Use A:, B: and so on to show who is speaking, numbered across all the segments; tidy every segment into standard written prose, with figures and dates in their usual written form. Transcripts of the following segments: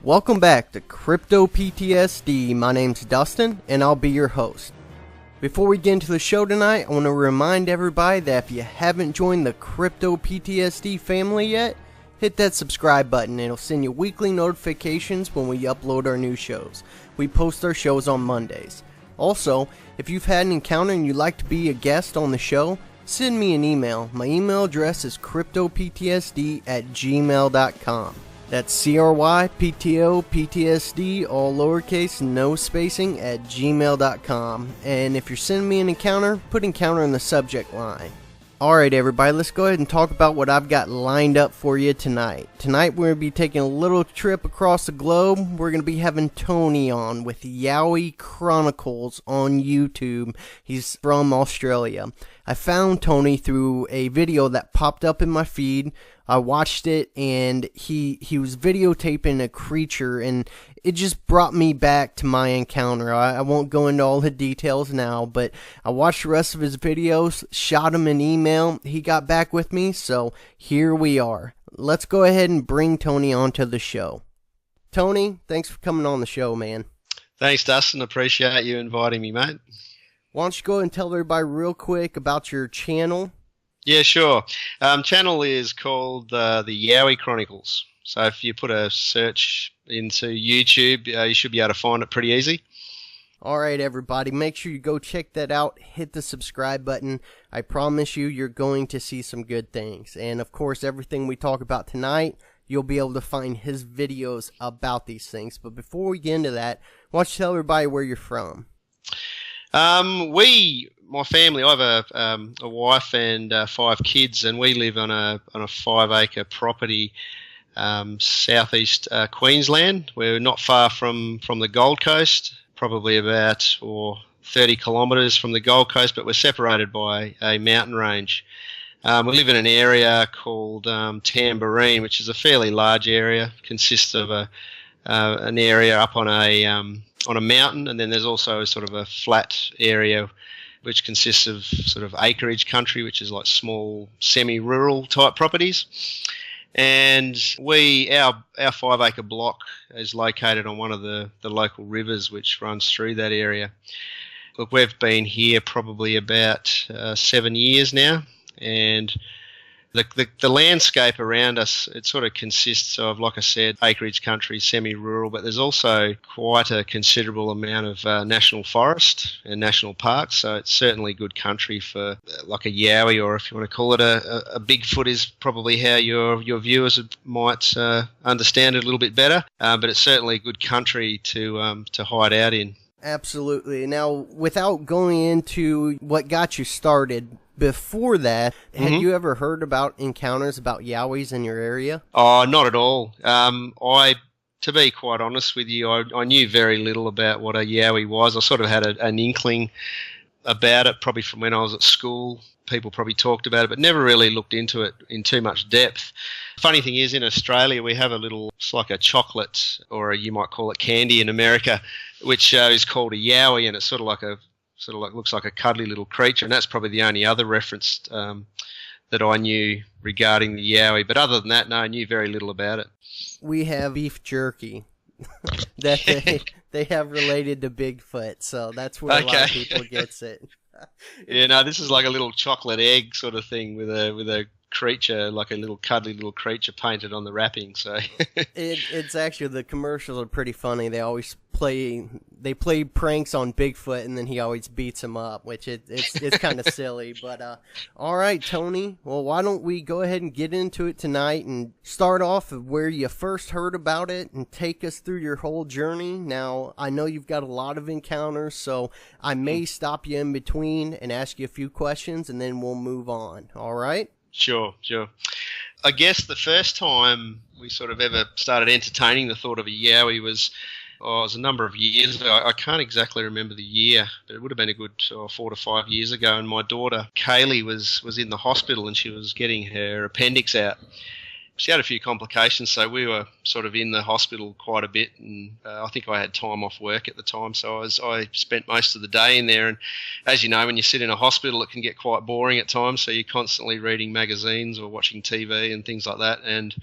A: Welcome back to Crypto PTSD. My name's Dustin, and I'll be your host. Before we get into the show tonight, I want to remind everybody that if you haven't joined the Crypto PTSD family yet, hit that subscribe button. It'll send you weekly notifications when we upload our new shows. We post our shows on Mondays. Also, if you've had an encounter and you'd like to be a guest on the show, send me an email. My email address is cryptoptsd@gmail.com. That's CRYPTOPTSD, all lowercase, no spacing, at gmail.com. And if you're sending me an encounter, put encounter in the subject line. Alright everybody, let's go ahead and talk about what I've got lined up for you tonight. Tonight we're going to be taking a little trip across the globe. We're going to be having Tony on with Yowie Chronicles on YouTube. He's from Australia. I found Tony through a video that popped up in my feed. I watched it, and he was videotaping a creature, and it just brought me back to my encounter. I won't go into all the details now, but I watched the rest of his videos, shot him an email, he got back with me, so here we are. Let's go ahead and bring Tony onto the show. Tony, thanks for coming on the show, man.
B: Thanks, Dustin. Appreciate you inviting me, mate.
A: Why don't you go ahead and tell everybody real quick about your channel?
B: Yeah, sure. Channel is called the Yowie Chronicles. So if you put a search into YouTube, you should be able to find it pretty easy.
A: All right, everybody, make sure you go check that out. Hit the subscribe button. I promise you, you're going to see some good things. And, of course, everything we talk about tonight, you'll be able to find his videos about these things. But before we get into that, why don't you tell everybody where you're from?
B: My family, I have a wife and 5 kids, and we live on a 5-acre property, southeast Queensland. We're not far from the Gold Coast, probably about 30 kilometres from the Gold Coast, but we're separated by a mountain range. We live in an area called Tamborine, which is a fairly large area. Consists of an area up on a mountain, and then there's also sort of a flat area which consists of sort of acreage country, which is like small semi-rural type properties. And our 5-acre block is located on one of the local rivers which runs through that area. Look, we've been here probably about 7 years now, and the landscape around us, it sort of consists of, like I said, acreage country, semi-rural, but there's also quite a considerable amount of national forest and national parks, so it's certainly good country for like a Yowie, or if you want to call it a Bigfoot, is probably how your viewers might understand it a little bit better, but it's certainly good country to hide out in.
A: Absolutely. Now, without going into what got you started, before that, had you ever heard about encounters about Yowies in your area?
B: Oh, not at all. To be quite honest with you, I knew very little about what a Yowie was. I sort of had an inkling about it probably from when I was at school. People probably talked about it, but never really looked into it in too much depth. Funny thing is, in Australia, we have it's like a chocolate, or you might call it candy in America, which is called a Yowie, and it's looks like a cuddly little creature, and that's probably the only other reference that I knew regarding the Yowie. But other than that, no, I knew very little about it.
A: We have beef jerky that they have related to Bigfoot, so that's where a lot of people gets it.
B: Yeah, no, this is like a little chocolate egg sort of thing with a creature, like a little cuddly little creature painted on the wrapping. So
A: it's actually, the commercials are pretty funny. They always play pranks on Bigfoot, and then he always beats him up, which it's kind of silly. But all right, Tony, well, why don't we go ahead and get into it tonight and start off of where you first heard about it and take us through your whole journey. Now, I know you've got a lot of encounters, so I may stop you in between and ask you a few questions, and then we'll move on. All right?
B: Sure. I guess the first time we sort of ever started entertaining the thought of a Yowie was a number of years ago. I can't exactly remember the year, but it would have been a good 4 to 5 years ago, and my daughter Kaylee was in the hospital, and she was getting her appendix out. She had a few complications, so we were sort of in the hospital quite a bit, and I think I had time off work at the time, so I spent most of the day in there. And as you know, when you sit in a hospital, it can get quite boring at times, so you're constantly reading magazines or watching TV and things like that. And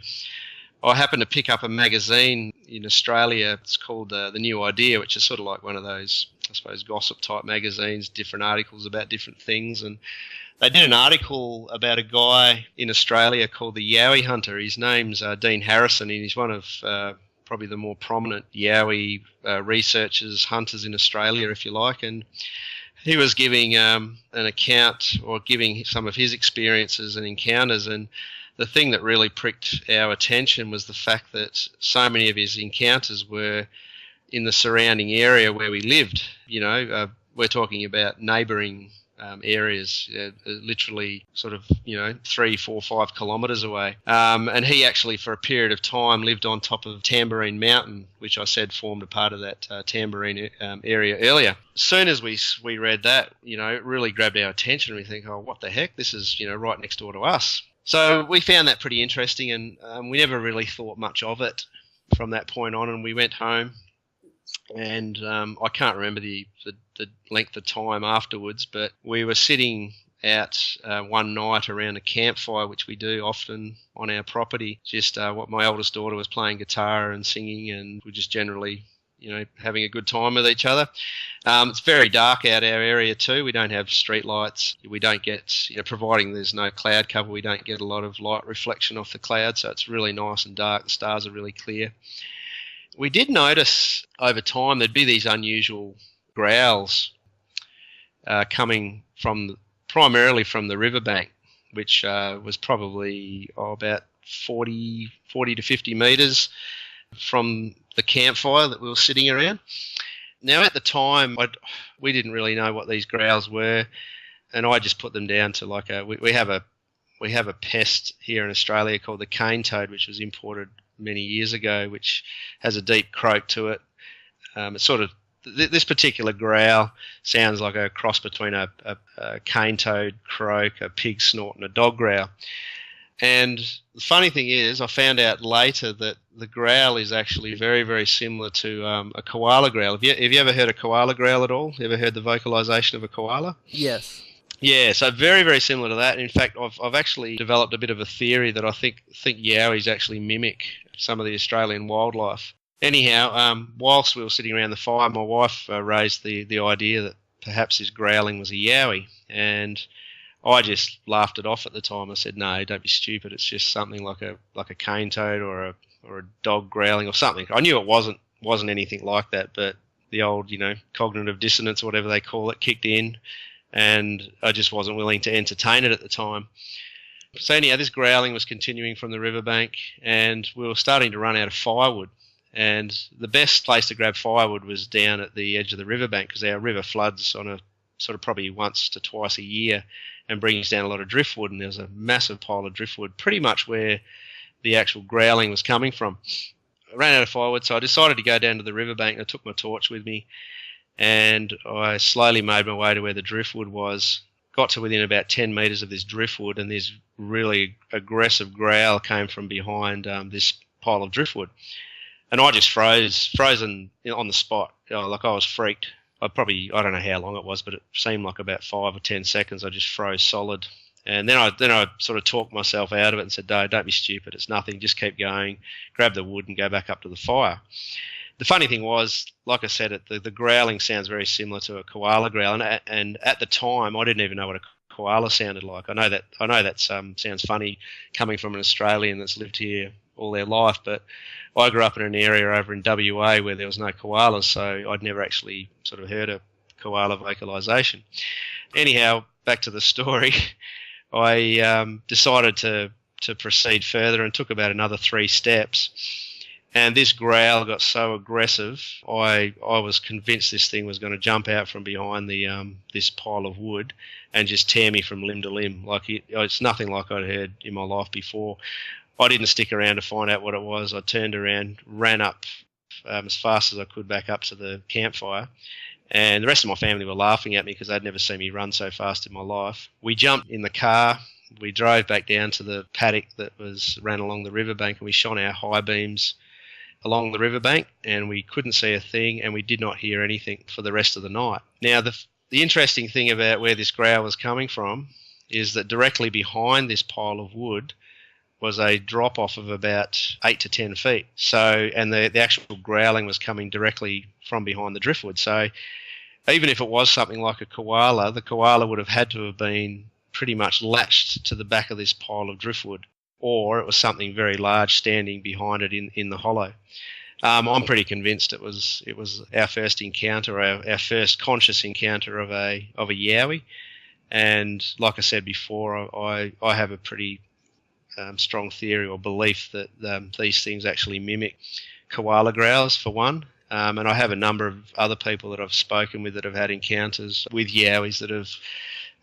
B: I happened to pick up a magazine in Australia. It's called The New Idea, which is sort of like one of those, I suppose, gossip-type magazines, different articles about different things. And they did an article about a guy in Australia called the Yowie Hunter. His name's Dean Harrison, and he's one of probably the more prominent Yowie researchers, hunters in Australia, if you like. And he was giving an account, or giving some of his experiences and encounters, and the thing that really pricked our attention was the fact that so many of his encounters were in the surrounding area where we lived. We're talking about neighbouring areas, literally sort of, 3, 4, 5 kilometres away. And he actually, for a period of time, lived on top of Tambourine Mountain, which I said formed a part of that Tambourine area earlier. As soon as we read that, it really grabbed our attention, and we think, oh, what the heck? This is, right next door to us. So we found that pretty interesting, and we never really thought much of it from that point on. And we went home, and I can't remember the length of time afterwards, but we were sitting out one night around a campfire, which we do often on our property. Just what my oldest daughter was playing guitar and singing, and we're just generally, having a good time with each other. It's very dark out our area too. We don't have street lights. We don't get, providing there's no cloud cover, we don't get a lot of light reflection off the clouds, so it's really nice and dark. The stars are really clear. We did notice over time there'd be these unusual growls coming primarily from the riverbank, which was probably about 40 to 50 metres from the campfire that we were sitting around. Now, at the time, we didn't really know what these growls were, and I just put them down to like we have a pest here in Australia called the cane toad, which was imported many years ago, which has a deep croak to it. It's sort of, this particular growl sounds like a cross between a cane toad croak, a pig snort, and a dog growl. And the funny thing is, I found out later that the growl is actually very, very similar to a koala growl. Have you ever heard a koala growl at all? Ever heard the vocalization of a koala?
A: Yes.
B: Yeah, so very, very similar to that. And in fact, I've actually developed a bit of a theory that I think Yowies actually mimic some of the Australian wildlife. Anyhow, whilst we were sitting around the fire, my wife raised the idea that perhaps this growling was a Yowie, and I just laughed it off at the time. I said, "No, don't be stupid. It's just something like a cane toad or a dog growling or something." I knew it wasn't anything like that, but the old, cognitive dissonance or whatever they call it kicked in, and I just wasn't willing to entertain it at the time. So anyhow, this growling was continuing from the riverbank, and we were starting to run out of firewood. And the best place to grab firewood was down at the edge of the riverbank, because our river floods on a sort of probably once to twice a year and brings down a lot of driftwood, and there's a massive pile of driftwood pretty much where the actual growling was coming from. I ran out of firewood, so I decided to go down to the riverbank. I took my torch with me, and I slowly made my way to where the driftwood was, got to within about 10 metres of this driftwood, and this really aggressive growl came from behind this pile of driftwood. And I just frozen on the spot. Like, I was freaked. I don't know how long it was, but it seemed like about 5 or 10 seconds. I just froze solid. And then I sort of talked myself out of it and said, "No, don't be stupid. It's nothing. Just keep going. Grab the wood and go back up to the fire." The funny thing was, like I said, the growling sounds very similar to a koala growl. And at the time, I didn't even know what a koala sounded like. I know that sounds funny coming from an Australian that's lived here all their life, but I grew up in an area over in WA where there was no koalas, so I'd never actually sort of heard a koala vocalization. Anyhow, back to the story. I decided to proceed further and took about another 3 steps. And this growl got so aggressive, I was convinced this thing was going to jump out from behind this pile of wood and just tear me from limb to limb. Like, it's nothing like I'd heard in my life before. I didn't stick around to find out what it was. I turned around, ran up as fast as I could back up to the campfire, and the rest of my family were laughing at me because they'd never seen me run so fast in my life. We jumped in the car. We drove back down to the paddock that ran along the riverbank, and we shone our high beams along the riverbank, and we couldn't see a thing, and we did not hear anything for the rest of the night. Now, the interesting thing about where this growl was coming from is that directly behind this pile of wood, was a drop off of about 8 to 10 feet. So, and the actual growling was coming directly from behind the driftwood. So even if it was something like a koala, the koala would have had to have been pretty much latched to the back of this pile of driftwood, or it was something very large standing behind it in the hollow. I'm pretty convinced it was our first encounter, our first conscious encounter of a yowie. And like I said before, I have a pretty strong theory or belief that these things actually mimic koala growls, for one. And I have a number of other people that I've spoken with that have had encounters with yowies that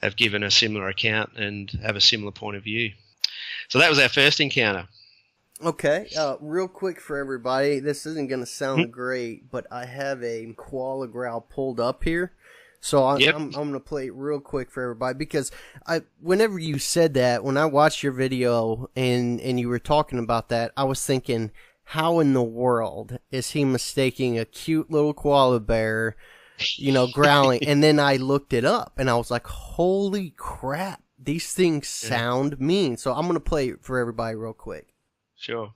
B: have given a similar account and have a similar point of view. So that was our first encounter.
A: Okay, real quick for everybody, this isn't going to sound great, but I have a koala growl pulled up here. So I'm going to play it real quick for everybody, because whenever you said that, when I watched your video and you were talking about that, I was thinking, how in the world is he mistaking a cute little koala bear, growling? And then I looked it up and I was like, holy crap, these things sound mean. So I'm going to play it for everybody real quick.
B: Sure.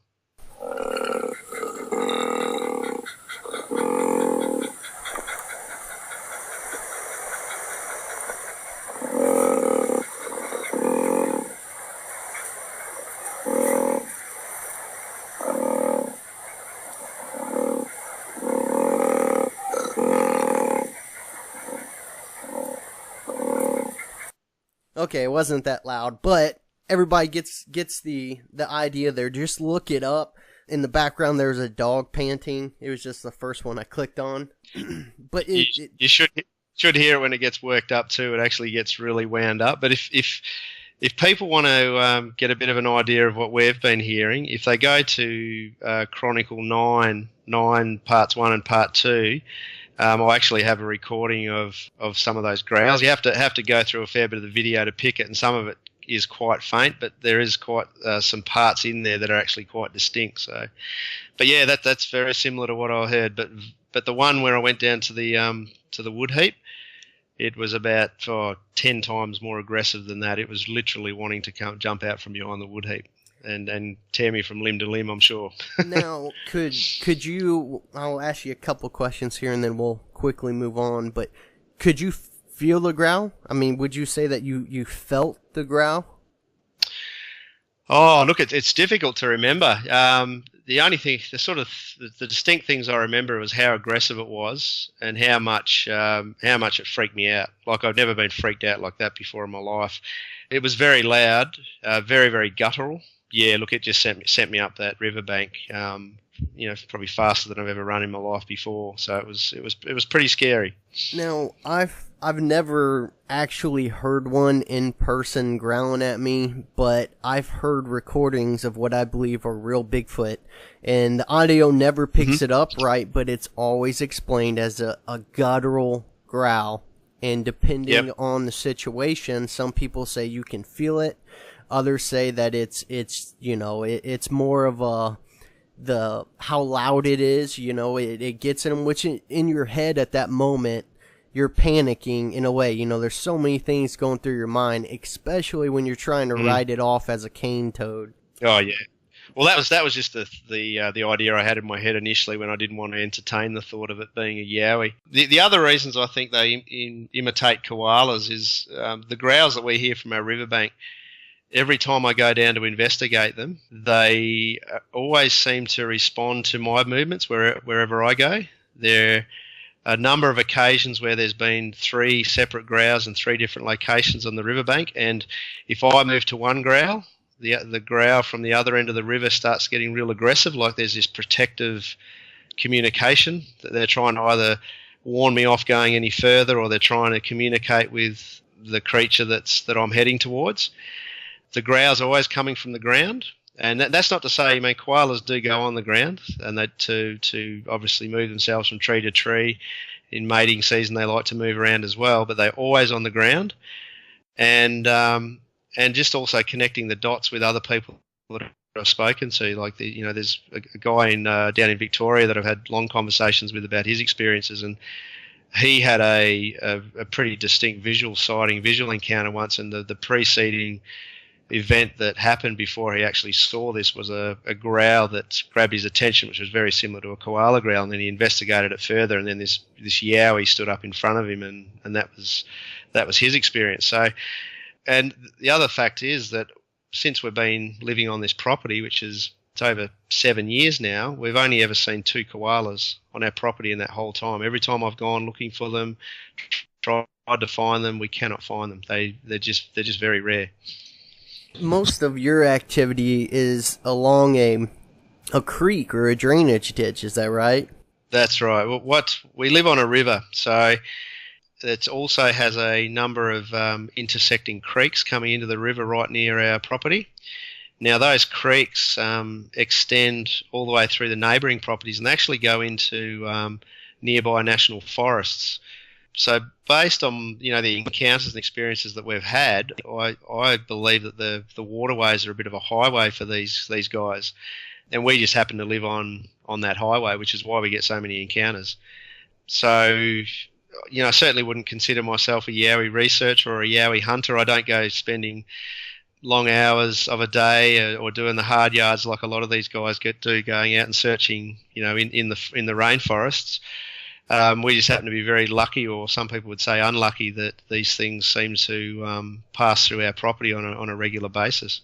A: Okay, it wasn't that loud, but everybody gets the idea there. Just look it up. In the background, there's a dog panting. It was just the first one I clicked on. But
B: you should hear it when it gets worked up too. It actually gets really wound up. But if people want to get a bit of an idea of what we've been hearing, if they go to Chronicle 9 parts 1 and part 2, I'll actually have a recording of some of those growls. You have to go through a fair bit of the video to pick it, and some of it is quite faint, but there is quite some parts in there that are actually quite distinct. So, but yeah, that's very similar to what I heard. But the one where I went down to the wood heap, it was about 10 times more aggressive than that. It was literally wanting to jump out from behind the wood heap and tear me from limb to limb, I'm sure.
A: Now, could you? I'll ask you a couple questions here, and then we'll quickly move on. But could you feel the growl? I mean, would you say that you felt the growl?
B: Oh, look, it's difficult to remember. The only thing, the distinct things I remember was how aggressive it was and how much it freaked me out. Like, I've never been freaked out like that before in my life. It was very loud, very, very guttural. Yeah, look, it just sent me up that riverbank. Probably faster than I've ever run in my life before. So it was pretty scary.
A: Now, I've never actually heard one in person growling at me, but I've heard recordings of what I believe are real Bigfoot, and the audio never picks it up right, but it's always explained as a guttural growl. And depending on the situation, some people say you can feel it. Others say that it's more of the how loud it is, it gets in them, which in your head at that moment, you're panicking in a way. There's so many things going through your mind, especially when you're trying to write it off as a cane toad. Oh yeah.
B: Well, that was just the idea I had in my head initially when I didn't want to entertain the thought of it being a yowie. The other reasons I think they imitate koalas is the growls that we hear from our riverbank. Every time I go down to investigate them, they always seem to respond to my movements wherever I go. There are a number of occasions where there's been 3 separate growls in 3 different locations on the riverbank, and if I move to one growl, the growl from the other end of the river starts getting real aggressive, like there's this protective communication that they're trying to either warn me off going any further, or they're trying to communicate with the creature that I'm heading towards. The growl's always coming from the ground, and that's not to say, koalas do go on the ground, and they to obviously move themselves from tree to tree. In mating season, they like to move around as well, but they're always on the ground, and just also connecting the dots with other people that I've spoken to. Like there's a guy down in Victoria that I've had long conversations with about his experiences, and he had a pretty distinct visual encounter once, and the preceding event that happened before he actually saw this was a growl that grabbed his attention, which was very similar to a koala growl, and then he investigated it further, and then this Yowie stood up in front of him, and that was his experience. So, and the other fact is that since we've been living on this property, which is it's over 7 years now, we've only ever seen 2 koalas on our property in that whole time. Every time I've gone looking for them, tried to find them, we cannot find them. They're just very rare.
A: Most of your activity is along a creek or a drainage ditch, is that right?
B: That's right. We live on a river, so it also has a number of intersecting creeks coming into the river right near our property. Now, those creeks extend all the way through the neighbouring properties and actually go into nearby national forests. So based on, the encounters and experiences that we've had, I believe that the waterways are a bit of a highway for these guys. And we just happen to live on that highway, which is why we get so many encounters. So, I certainly wouldn't consider myself a Yowie researcher or a Yowie hunter. I don't go spending long hours of a day or doing the hard yards like a lot of these guys do, going out and searching, in the rainforests. We just happen to be very lucky, or some people would say unlucky, that these things seem to pass through our property on a regular basis.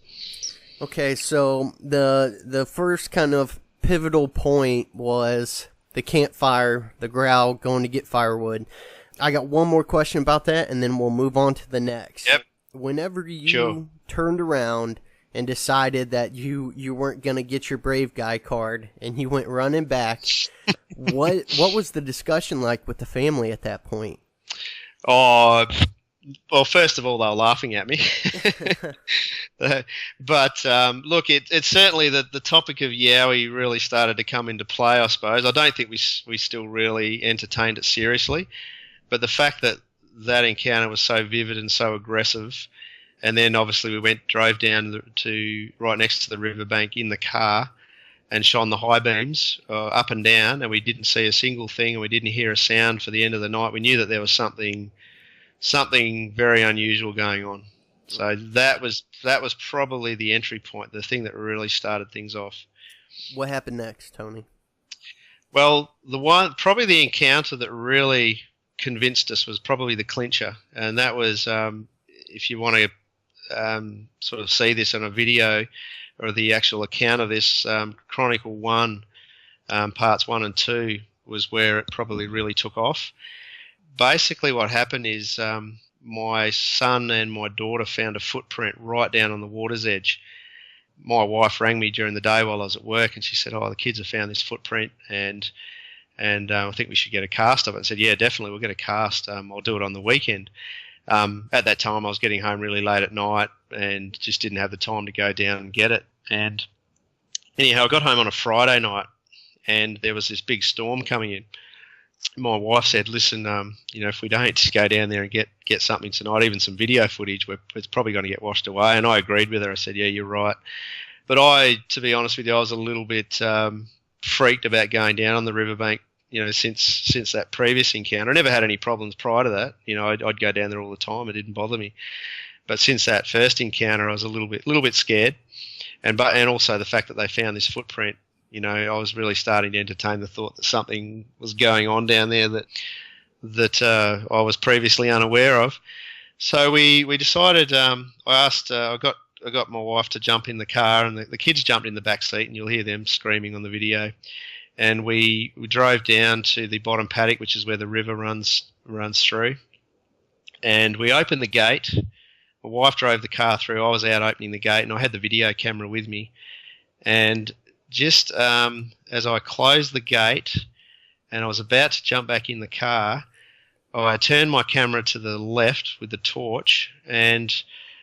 A: Okay, so the first kind of pivotal point was the campfire, the growl, going to get firewood. I got one more question about that, and then we'll move on to the next.
B: Yep.
A: Whenever you turned around and decided that you weren't going to get your brave guy card and you went running back, what was the discussion like with the family at that point?
B: Oh, well, first of all, they were laughing at me. But look, it's certainly the topic of Yowie really started to come into play, I suppose. I don't think we still really entertained it seriously, but the fact that encounter was so vivid and so aggressive. And then obviously we drove down to right next to the riverbank in the car and shone the high beams up and down, and we didn't see a single thing, and we didn't hear a sound for the end of the night. We knew that there was something very unusual going on. So that was probably the entry point, the thing that really started things off.
A: What happened next, Tony?
B: Well, probably the encounter that really convinced us was probably the clincher, and that was if you want to sort of see this on a video or the actual account of this, Chronicle 1, parts 1 and 2 was where it probably really took off. Basically what happened is my son and my daughter found a footprint right down on the water's edge. My wife rang me during the day while I was at work, and she said, the kids have found this footprint, and I think we should get a cast of it. I said, yeah, definitely, we'll get a cast. I'll do it on the weekend. At that time, I was getting home really late at night and just didn't have the time to go down and get it. And anyhow, I got home on a Friday night, and there was this big storm coming in. My wife said, listen, if we don't just go down there and get something tonight, even some video footage, it's probably going to get washed away. And I agreed with her. I said, yeah, you're right. But to be honest with you, I was a little bit freaked about going down on the riverbank, since that previous encounter. I never had any problems prior to that. I'd go down there all the time. It didn't bother me. But since that first encounter, I was a little bit scared. And also the fact that they found this footprint, I was really starting to entertain the thought that something was going on down there that I was previously unaware of. So we decided. I got my wife to jump in the car, and the kids jumped in the back seat, and you'll hear them screaming on the video. And we drove down to the bottom paddock, which is where the river runs through. And we opened the gate. My wife drove the car through. I was out opening the gate, and I had the video camera with me. And just as I closed the gate and I was about to jump back in the car, I turned my camera to the left with the torch, and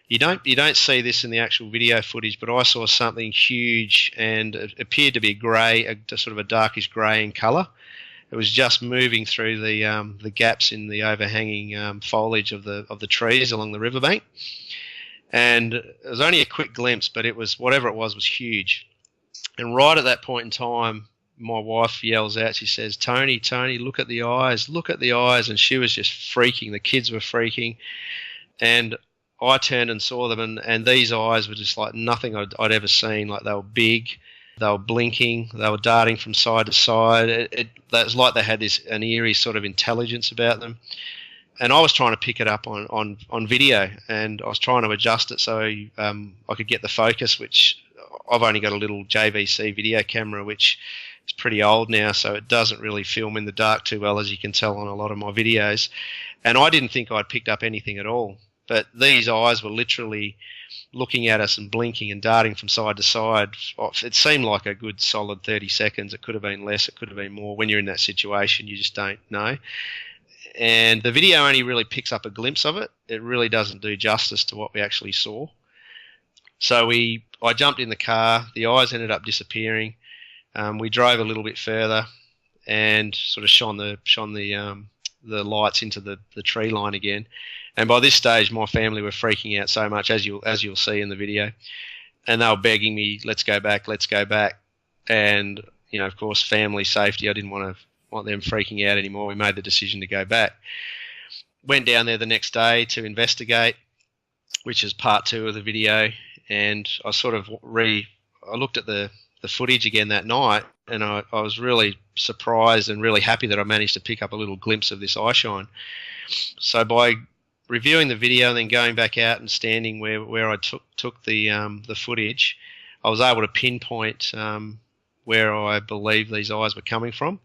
B: you don't see this in the actual video footage, but I saw something huge, and it appeared to be grey, sort of a darkish grey in colour. It was just moving through the gaps in the overhanging foliage of the trees along the riverbank, and it was only a quick glimpse, but it was, whatever it was huge. And right at that point in time, my wife yells out, she says, Tony, look at the eyes, and she was just freaking. The kids were freaking, and I turned and saw them, and these eyes were just like nothing I'd ever seen. Like, they were big, they were blinking, they were darting from side to side. It was like they had an eerie sort of intelligence about them. And I was trying to pick it up on video, and I was trying to adjust it so I could get the focus, which I've only got a little JVC video camera, which is pretty old now, so it doesn't really film in the dark too well, as you can tell on a lot of my videos. And I didn't think I'd picked up anything at all. But these eyes were literally looking at us and blinking and darting from side to side. It seemed like a good solid 30 seconds. It could have been less, it could have been more. When you're in that situation, you just don't know. And the video only really picks up a glimpse of it. It really doesn't do justice to what we actually saw. So I jumped in the car. The eyes ended up disappearing. We drove a little bit further and sort of shone the lights into the tree line again. And by this stage, my family were freaking out so much, as you'll see in the video, and they were begging me, "Let's go back, let's go back." And of course, family safety. I didn't want them freaking out anymore. We made the decision to go back. Went down there the next day to investigate, which is part 2 of the video. And I sort of I looked at the footage again that night, and I was really surprised and really happy that I managed to pick up a little glimpse of this eye shine. So by reviewing the video and then going back out and standing where I took the footage, I was able to pinpoint where I believe these eyes were coming from.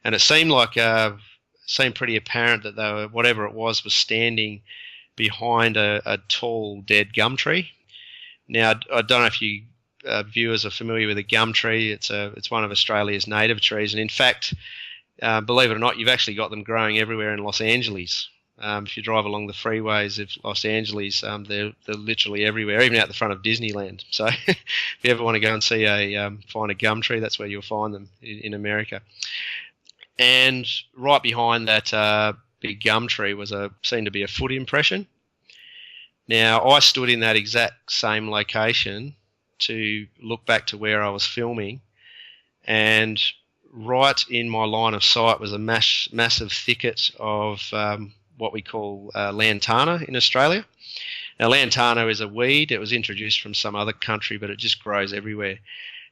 B: And it seemed pretty apparent that they were, whatever it was standing behind a tall dead gum tree. Now, I don't know if you viewers are familiar with a gum tree. It's one of Australia's native trees, and in fact, believe it or not, you've actually got them growing everywhere in Los Angeles. If you drive along the freeways of Los Angeles, they're literally everywhere, even out the front of Disneyland. So if you ever want to go and see find a gum tree, that's where you'll find them in America. And right behind that big gum tree seemed to be a foot impression. Now, I stood in that exact same location to look back to where I was filming, and right in my line of sight was a massive thicket of what we call lantana in Australia. Now, lantana is a weed. It was introduced from some other country, but it just grows everywhere.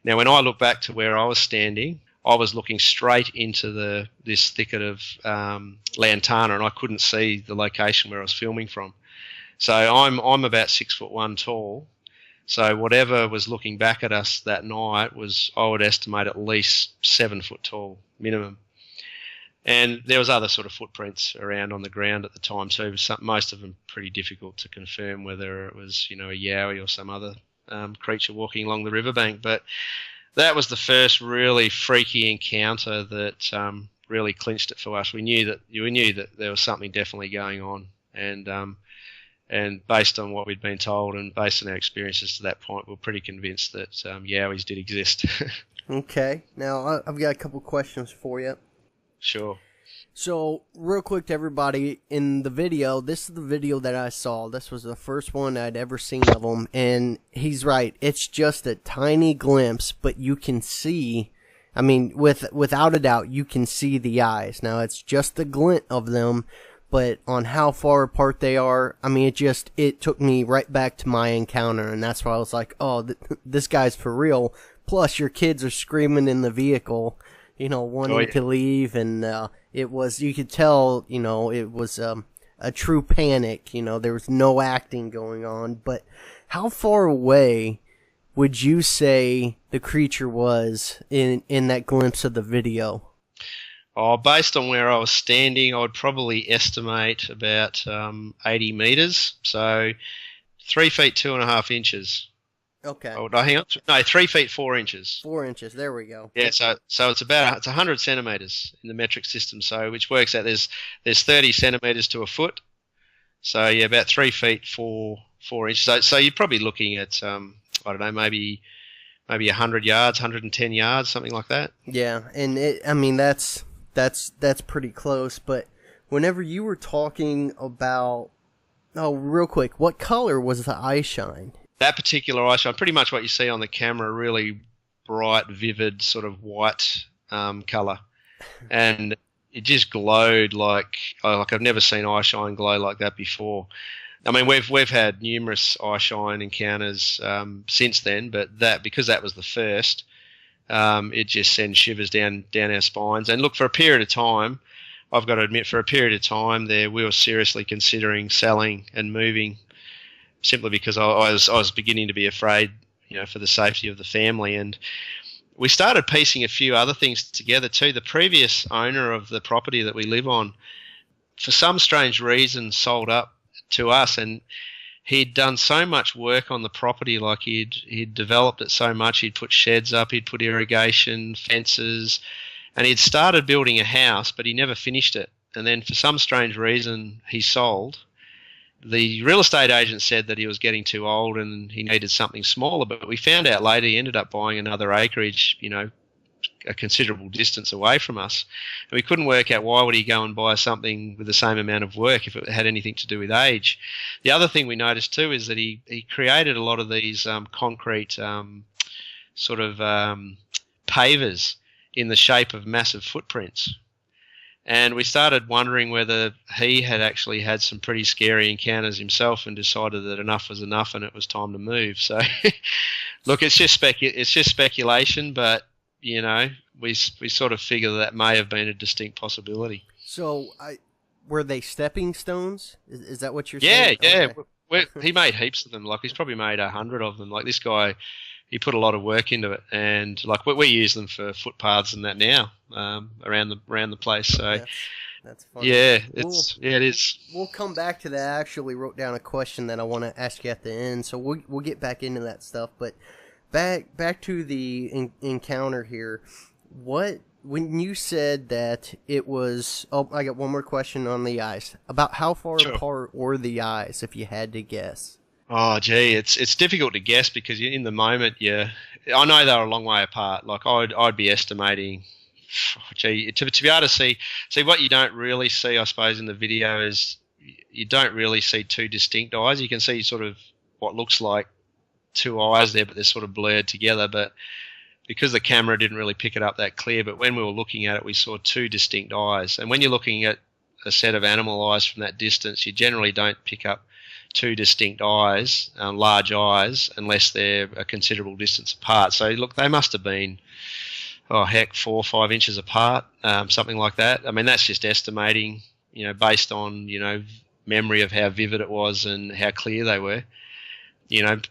B: Now, when I look back to where I was standing, I was looking straight into this thicket of lantana, and I couldn't see the location where I was filming from. So I'm about 6'1" tall. So whatever was looking back at us that night was, I would estimate, at least 7 foot tall minimum. And there was other sort of footprints around on the ground at the time too. Most of them pretty difficult to confirm whether it was a Yowie or some other creature walking along the riverbank. But that was the first really freaky encounter that really clinched it for us. We knew that there was something definitely going on, and based on what we'd been told and based on our experiences to that point, we're pretty convinced that Yowies did exist.
A: Okay, now I've got a couple questions for you.
B: Sure.
A: So, real quick to everybody, in the video, this is the video that I saw. This was the first one I'd ever seen of him, and he's right. It's just a tiny glimpse, but you can see, I mean, without a doubt, you can see the eyes. Now, it's just the glint of them, but on how far apart they are, I mean, it took me right back to my encounter, and that's why I was like, oh, this guy's for real. Plus, your kids are screaming in the vehicle, wanting to leave, and it was, you could tell, it was a true panic. There was no acting going on. But how far away would you say the creature was in that glimpse of the video?
B: Oh, based on where I was standing, I would probably estimate about 80 meters, so 3 feet 2.5 inches.
A: Okay.
B: Oh, hang on. No, 3 feet 4 inches.
A: 4 inches. There we go.
B: Yeah. So it's 100 centimeters in the metric system. So which works out there's 30 centimeters to a foot. So yeah, about 3 feet 4 inches. So you're probably looking at I don't know, maybe 100 yards, 110 yards, something like that.
A: Yeah, and that's pretty close. But whenever you were talking about, real quick, what color was the eye shine?
B: That particular eye shine, pretty much what you see on the camera, really bright, vivid, sort of white colour. And it just glowed like I've never seen eye shine glow like that before. I mean, we've had numerous eye shine encounters since then, but because that was the first, it just sends shivers down our spines. And look, for a period of time, I've got to admit, for a period of time there, we were seriously considering selling and moving, simply because I was beginning to be afraid, for the safety of the family. And we started piecing a few other things together too. The previous owner of the property that we live on, for some strange reason, sold up to us, and he'd done so much work on the property. Like he'd developed it so much. He'd put sheds up, he'd put irrigation, fences, and he'd started building a house, but he never finished it. And then for some strange reason, he sold. The real estate agent said that he was getting too old and he needed something smaller, but we found out later he ended up buying another acreage, a considerable distance away from us. And we couldn't work out why would he go and buy something with the same amount of work if it had anything to do with age. The other thing we noticed too is that he created a lot of these concrete pavers in the shape of massive footprints. And we started wondering whether he had actually had some pretty scary encounters himself and decided that enough was enough and it was time to move. So, look, it's just speculation, but we sort of figure that may have been a distinct possibility.
A: So, were they stepping stones? Is that what you're saying?
B: Yeah. Okay. He made heaps of them. Like, he's probably made 100 of them. Like, this guy, he put a lot of work into it, and like we use them for footpaths and that now around the place. So
A: that's funny.
B: Yeah, it is.
A: We'll come back to that. I actually wrote down a question that I want to ask you at the end, so we'll get back into that stuff. But back to the encounter here. When you said that it was? Oh, I got one more question on the eyes. About how far apart were the eyes, if you had to guess?
B: Oh, gee, it's difficult to guess because in the moment, I know they're a long way apart. Like I'd be estimating, to be able to see what you don't really see, I suppose, in the video is you don't really see two distinct eyes. You can see sort of what looks like two eyes there, but they're sort of blurred together. But because the camera didn't really pick it up that clear, but when we were looking at it, we saw two distinct eyes. And when you're looking at a set of animal eyes from that distance, you generally don't pick up two distinct eyes, large eyes, unless they're a considerable distance apart. So look, they must have been, 4 or 5 inches apart, something like that. I mean, that's just estimating, based on, memory of how vivid it was and how clear they were.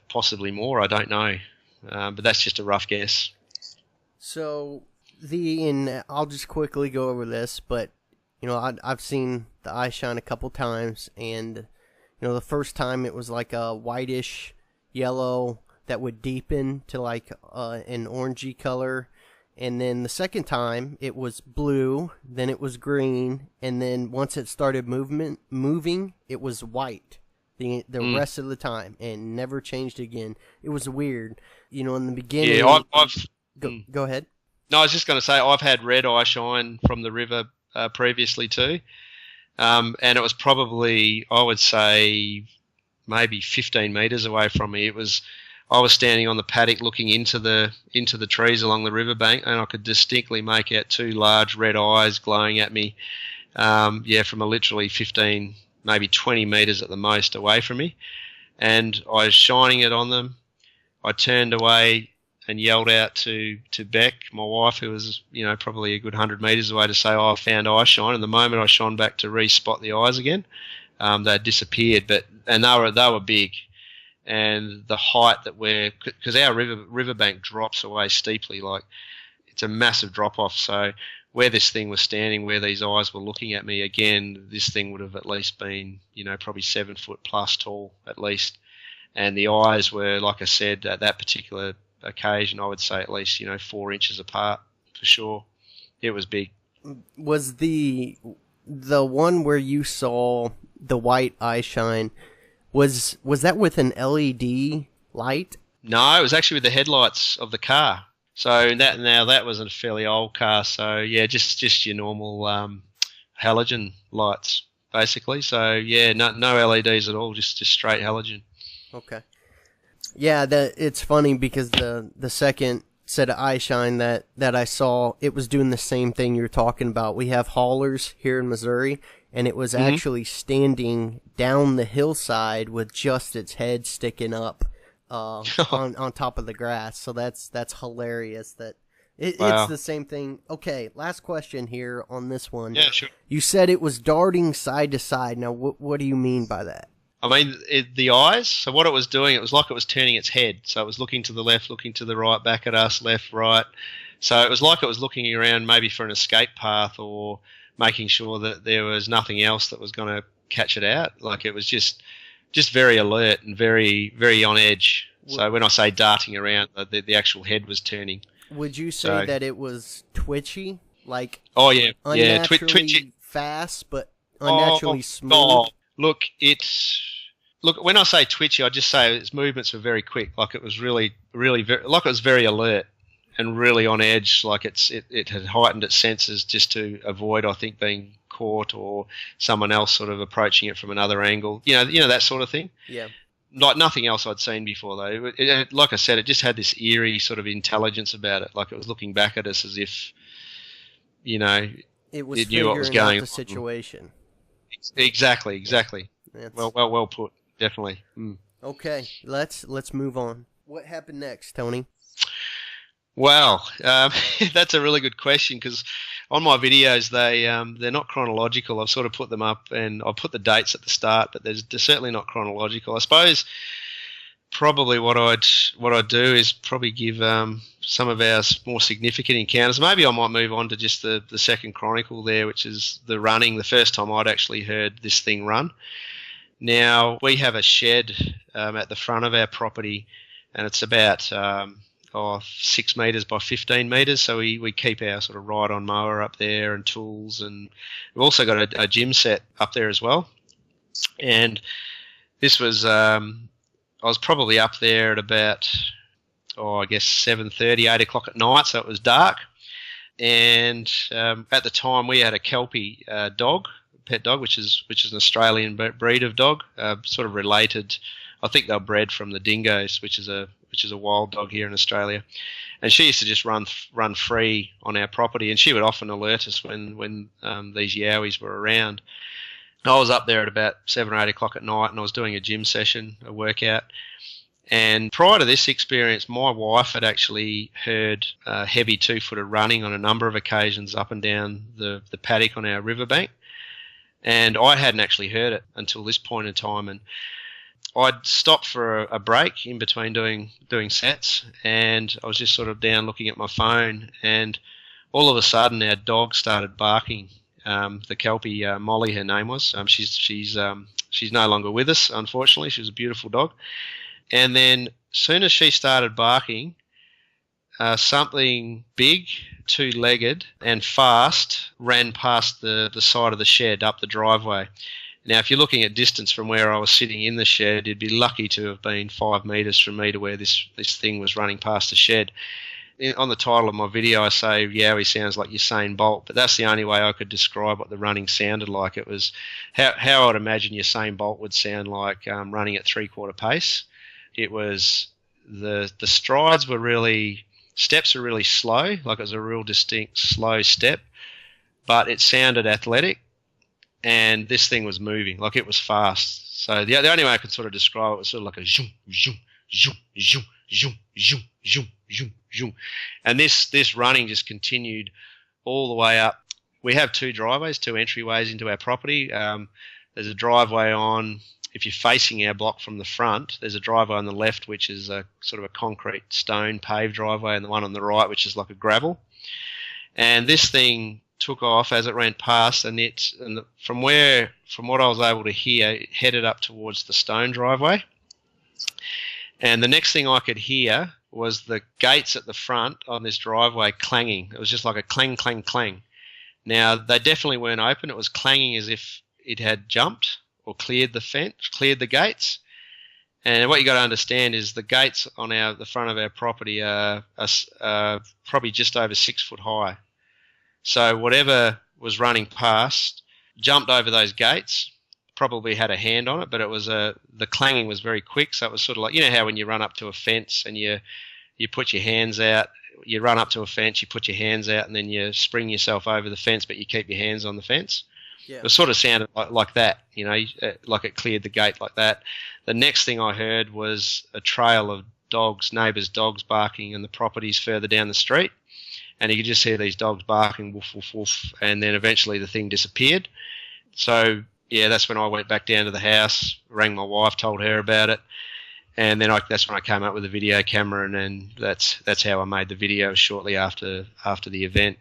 B: Possibly more, I don't know. But that's just a rough guess.
A: So, and I'll just quickly go over this, but, I've seen the eye shine a couple times, and the first time it was like a whitish yellow that would deepen to like an orangey color. And then the second time it was blue, then it was green, and then once it started moving, it was white the rest of the time and never changed again. It was weird. In the beginning...
B: Yeah,
A: Go ahead.
B: No, I was just going to say I've had red eye shine from the river previously too. And it was probably, I would say, maybe 15 metres away from me. I was standing on the paddock looking into the trees along the riverbank, and I could distinctly make out two large red eyes glowing at me. From a literally 15, maybe 20 metres at the most away from me. And I was shining it on them. I turned away and yelled out to Beck, my wife, who was, probably a good 100 metres away, to say, I found eye shine. And the moment I shone back to re-spot the eyes again, they disappeared. And they were big. And the height because our riverbank drops away steeply, like it's a massive drop-off. So where this thing was standing, where these eyes were looking at me, again, this thing would have at least been, probably 7 foot plus tall at least. And the eyes were, like I said, at that particular occasion, I would say at least 4 inches apart for sure. It was big.
A: Was the one where you saw the white eye shine, was that with an LED light?
B: No, it was actually with the headlights of the car. So that was a fairly old car. So yeah, just your normal halogen lights basically. So yeah, no LEDs at all, just straight halogen.
A: Okay. Yeah, it's funny because the second set of eye shine that I saw, it was doing the same thing you're talking about. We have haulers here in Missouri, and it was actually standing down the hillside with just its head sticking up on top of the grass. So that's hilarious. That it's the same thing. Okay, last question here on this one.
B: Yeah, sure.
A: You said it was darting side to side. Now, what do you mean by that?
B: I mean, the eyes. So what it was doing, it was like it was turning its head. So it was looking to the left, looking to the right, back at us, left, right. So it was like it was looking around maybe for an escape path or making sure that there was nothing else that was going to catch it out. Like it was just very alert and very, very on edge. So when I say darting around, the actual head was turning.
A: Would you say that it was twitchy? Like
B: unnaturally
A: twitchy, fast, but unnaturally smooth?
B: Look, when I say twitchy, I just say its movements were very quick. Like it was really, really like it was very alert and really on edge. Like it had heightened its senses just to avoid, I think, being caught or someone else sort of approaching it from another angle. You know that sort of thing.
A: Yeah.
B: Like nothing else I'd seen before, though. Like I said, it just had this eerie sort of intelligence about it. Like it was looking back at us as if, it knew what was going on.
A: The situation.
B: Exactly. Well put. Definitely.
A: Okay, let's move on. What happened next, Tony?
B: Well, that's a really good question because on my videos they're not chronological. I've sort of put them up and I've put the dates at the start, but they're certainly not chronological. I suppose probably what I'd do is probably give some of our more significant encounters. Maybe I might move on to just the second chronicle there, which is the running. The first time I'd actually heard this thing run. Now we have a shed at the front of our property, and it's about 6 metres by 15 metres, so we keep our sort of ride-on mower up there and tools, and we've also got a gym set up there as well. And this was, I was probably up there at about, I guess 7:30, 8 o'clock at night, so it was dark. And at the time we had a Kelpie dog, pet dog, which is an Australian breed of dog, sort of related. I think they're bred from the dingoes, which is a wild dog here in Australia, and she used to just run free on our property, and she would often alert us when these Yowies were around. I was up there at about 7 or 8 o'clock at night, and I was doing a gym session, a workout. And prior to this experience, my wife had actually heard heavy two-footer running on a number of occasions up and down the paddock on our riverbank, and I hadn't actually heard it until this point in time. And I'd stopped for a break in between doing sets, and I was just sort of down looking at my phone, and all of a sudden our dog started barking. The Kelpie, Molly, her name was. She's no longer with us, unfortunately. She was a beautiful dog. And then as soon as she started barking, something big, two-legged and fast ran past the side of the shed up the driveway. Now, if you're looking at distance from where I was sitting in the shed, you'd be lucky to have been 5 metres from me to where this thing was running past the shed. On the title of my video, I say Yowie sounds like Usain Bolt, but that's the only way I could describe what the running sounded like. It was how I'd imagine Usain Bolt would sound like running at three-quarter pace. It was the strides were steps were really slow, like it was a real distinct slow step, but it sounded athletic, and this thing was moving, like it was fast. So the only way I could sort of describe it was sort of like a zoom, zoom, zoom, zoom, zoom, zoom, zoom, zoom, zoom. And this running just continued all the way up. We have two driveways, two entryways into our property. There's a driveway on, if you're facing our block from the front, there's a driveway on the left, which is a sort of a concrete stone paved driveway, and the one on the right, which is like a gravel. And this thing took off as it ran past, and from what I was able to hear, it headed up towards the stone driveway. And the next thing I could hear was the gates at the front on this driveway clanging. It was just like a clang, clang, clang. Now, they definitely weren't open. It was clanging as if it had jumped or cleared the fence, cleared the gates. And what you got to understand is the gates on the front of our property are probably just over 6 foot high. So whatever was running past jumped over those gates, probably had a hand on it, but it was the clanging was very quick. So it was sort of like, you know how when you run up to a fence and you put your hands out, you run up to a fence, you put your hands out, and then you spring yourself over the fence, but you keep your hands on the fence.
A: Yeah.
B: It sort of sounded like that, like it cleared the gate like that. The next thing I heard was a trail of dogs, neighbours' dogs barking in the properties further down the street. And you could just hear these dogs barking, woof, woof, woof, and then eventually the thing disappeared. So, yeah, that's when I went back down to the house, rang my wife, told her about it, and then that's when I came up with a video camera, and then that's how I made the video shortly after the event.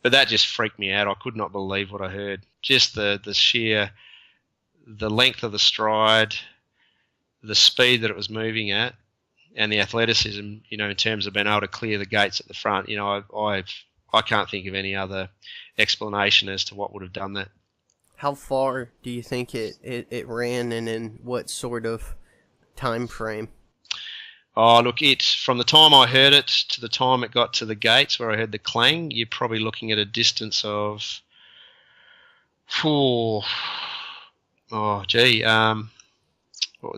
B: But that just freaked me out. I could not believe what I heard. Just the length of the stride, the speed that it was moving at, and the athleticism, in terms of being able to clear the gates at the front. I can't think of any other explanation as to what would have done that.
A: How far do you think it ran, and in what sort of time frame?
B: Oh, look, from the time I heard it to the time it got to the gates where I heard the clang, you're probably looking at a distance of, what would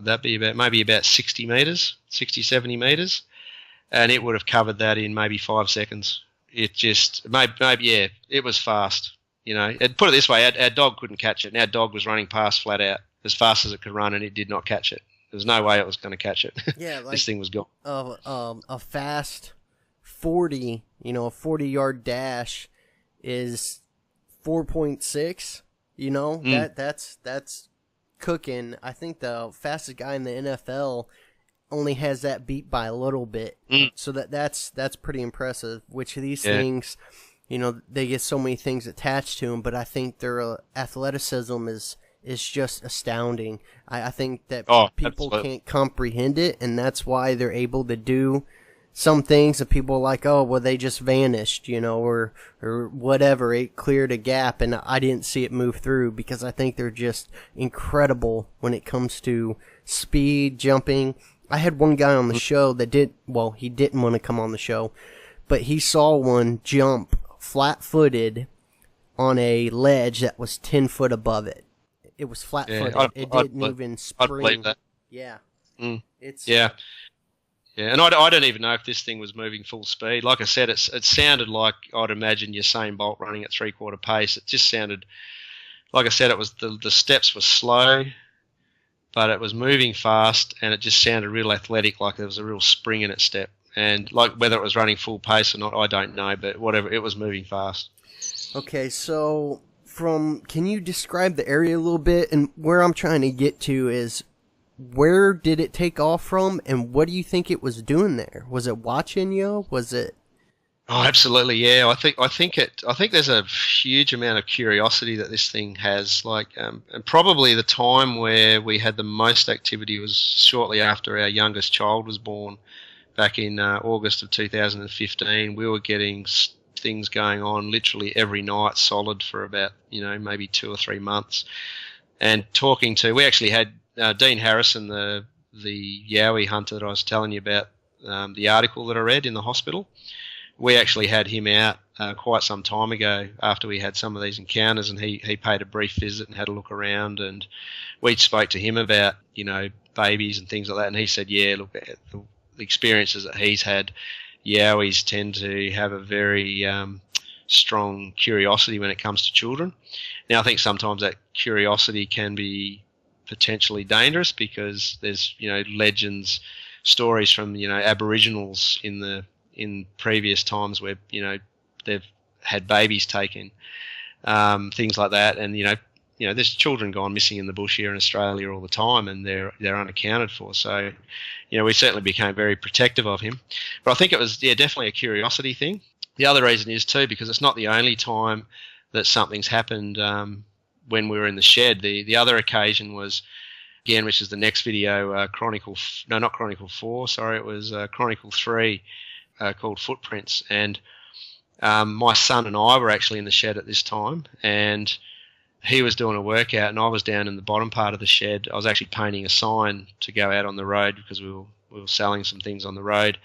B: that be about? Maybe about 60 metres, 60, 70 metres, and it would have covered that in maybe 5 seconds. It just, maybe, it was fast. And put it this way, our dog couldn't catch it, and our dog was running past flat out as fast as it could run, and it did not catch it. There was no way it was going to catch it.
A: Yeah, like
B: this thing was gone.
A: A fast 40, a 40-yard dash is 4.6. That's cooking. I think the fastest guy in the NFL only has that beat by a little bit. So that's pretty impressive. Which of these things, they get so many things attached to them, but I think their athleticism is just astounding. I think that people can't comprehend it, and that's why they're able to do some things that people are like, oh, well, they just vanished, or whatever. It cleared a gap, and I didn't see it move through, because I think they're just incredible when it comes to speed, jumping. I had one guy on the show that he didn't want to come on the show, but he saw one jump flat-footed on a ledge that was 10 foot above it. It was flat-footed. It didn't even spring.
B: I'd believe that.
A: Yeah.
B: Yeah, and I don't even know if this thing was moving full speed. Like I said, it sounded like I'd imagine Usain Bolt running at 3/4 pace. It just sounded, like I said, it was the steps were slow, but it was moving fast, and it just sounded real athletic, like there was a real spring in its step. And like whether it was running full pace or not, I don't know, but whatever, it was moving fast.
A: Okay, so can you describe the area a little bit? And where I'm trying to get to is, where did it take off from, and what do you think it was doing there? Was it watching you? Was it?
B: Oh, absolutely, yeah. I think there's a huge amount of curiosity that this thing has. And probably the time where we had the most activity was shortly after our youngest child was born, back in August of 2015. We were getting things going on literally every night, solid, for about maybe 2 or 3 months. And we actually had Dean Harrison, the Yowie Hunter that I was telling you about, the article that I read in the hospital. We actually had him out quite some time ago after we had some of these encounters, and he paid a brief visit and had a look around, and we spoke to him about babies and things like that, and he said, yeah, look, the experiences that he's had, Yowies tend to have a very strong curiosity when it comes to children. Now, I think sometimes that curiosity can be potentially dangerous, because there's legends, stories from Aboriginals in previous times where they've had babies taken, things like that, and there's children gone missing in the bush here in Australia all the time, and they're unaccounted for. So we certainly became very protective of him. But I think it was definitely a curiosity thing. The other reason is too, because it's not the only time that something's happened when we were in the shed. The other occasion was, again, which is the next video, Chronicle 4, sorry, it was Chronicle 3, called Footprints. And my son and I were actually in the shed at this time, and he was doing a workout, and I was down in the bottom part of the shed. I was actually painting a sign to go out on the road, because we were selling some things on the road.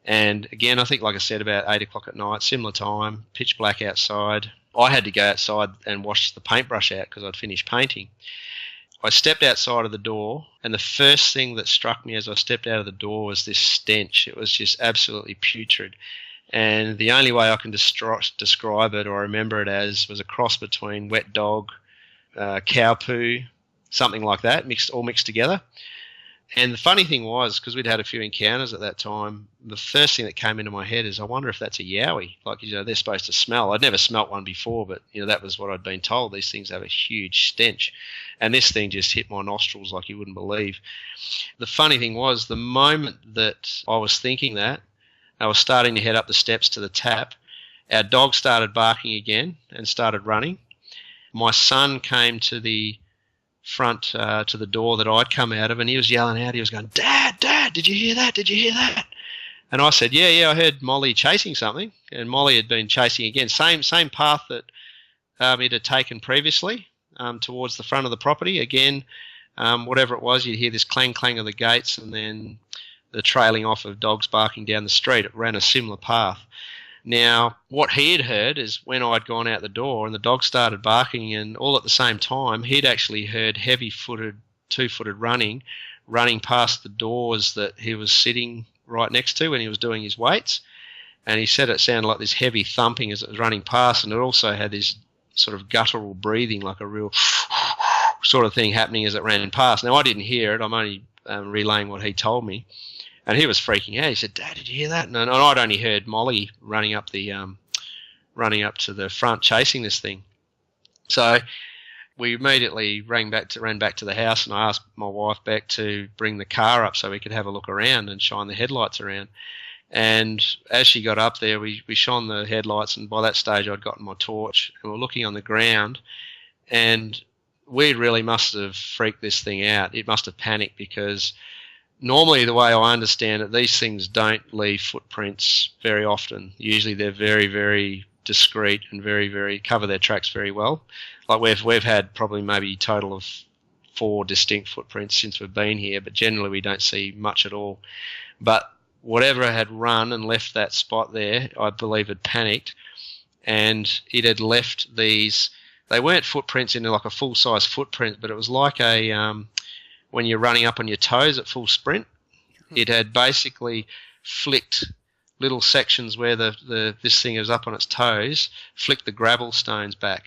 B: And again, I think, like I said, about 8 o'clock at night, similar time, pitch black outside. I had to go outside and wash the paintbrush out because I'd finished painting. I stepped outside of the door, and the first thing that struck me as I stepped out of the door was this stench. It was just absolutely putrid. And the only way I can describe it, or remember it as, was a cross between wet dog cow poo, something like that, all mixed together. And the funny thing was, because we'd had a few encounters at that time, the first thing that came into my head is, I wonder if that's a yowie. Like, they're supposed to smell. I'd never smelt one before, but, that was what I'd been told. These things have a huge stench. And this thing just hit my nostrils like you wouldn't believe. The funny thing was, the moment that I was thinking that, I was starting to head up the steps to the tap, our dog started barking again and started running. My son came to the front to the door that I'd come out of, and he was yelling out. He was going, "Dad, Dad, did you hear that? Did you hear that?" And I said, yeah, I heard Molly chasing something. And Molly had been chasing again, same path that it had taken previously, towards the front of the property. Again, whatever it was, you'd hear this clang of the gates, and then the trailing off of dogs barking down the street. It ran a similar path. Now, what he had heard is when I'd gone out the door and the dog started barking, and all at the same time, he'd actually heard heavy-footed, two-footed running past the doors that he was sitting right next to when he was doing his weights. And he said it sounded like this heavy thumping as it was running past, and it also had this sort of guttural breathing, like a real sort of thing happening as it ran past. Now, I didn't hear it. I'm only relaying what he told me. And he was freaking out. He said, "Dad, did you hear that?" And I'd only heard Molly running up to the front chasing this thing. So we immediately ran back to the house, and I asked my wife Beck to bring the car up so we could have a look around and shine the headlights around. And as she got up there, we shone the headlights, and by that stage I'd gotten my torch, and we're looking on the ground, and we really must have freaked this thing out. It must have panicked, because normally, the way I understand it, these things don't leave footprints very often. Usually they're very, very discreet and very, very cover their tracks very well. Like we've had probably maybe a total of 4 distinct footprints since we've been here, but generally we don't see much at all. But whatever had run and left that spot there, I believe had panicked, and it had left these. They weren't footprints into like a full-size footprint, but it was like a when you're running up on your toes at full sprint, it had basically flicked little sections where this thing is up on its toes, flicked the gravel stones back.